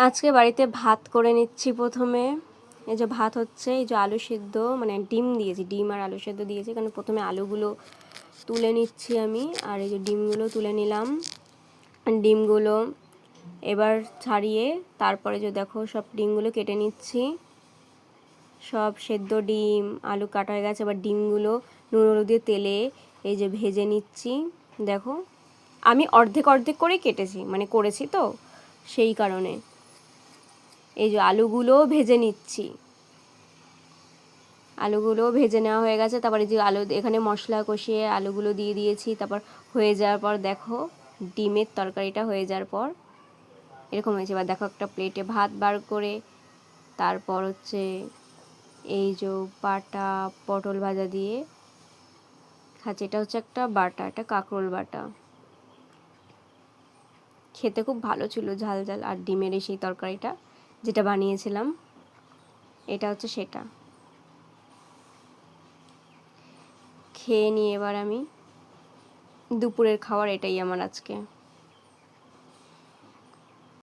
আজকে বাড়িতে ভাত করে নিচ্ছি। প্রথমে এই যে ভাত হচ্ছে, এই যে আলু সেদ্ধ, মানে ডিম দিয়েছি, ডিম আর আলু সেদ্ধ দিয়েছি। কারণ প্রথমে আলুগুলো তুলে নিচ্ছি আমি, আর এই যে ডিমগুলো তুলে নিলাম। ডিমগুলো এবার ছাড়িয়ে তারপরে যে দেখো সব ডিমগুলো কেটে নিচ্ছি। সব সেদ্ধ ডিম আলু কাটা হয়ে গেছে। এবার ডিমগুলো নুন হলুদ দিয়ে তেলে এই যে ভেজে নিচ্ছি। দেখো আমি অর্ধেক অর্ধেক করে কেটেছি, মানে করেছি তো সেই কারণে। এই যে আলুগুলো ভেজে নিচ্ছি। আলুগুলো ভেজে নেওয়া হয়ে গেছে। তারপরে যে আলু এখানে মশলা কষিয়ে আলুগুলো দিয়ে দিয়েছি। তারপর হয়ে যাওয়ার পর দেখো ডিমের তরকারিটা হয়ে যাওয়ার পর এরকম হয়েছে। এবার দেখো একটা প্লেটে ভাত বার করে তারপর হচ্ছে এই যে বাটা পটল ভাজা দিয়ে খাচ্ছি। এটা হচ্ছে একটা বাটা, এটা কাঁকরোল বাটা। খেতে খুব ভালো ছিল, ঝাল ঝাল। আর ডিমের এই সেই তরকারিটা যেটা বানিয়েছিলাম, এটা হচ্ছে সেটা। খেয়ে নিই এবার আমি। দুপুরের খাবার এটাই আমার আজকে।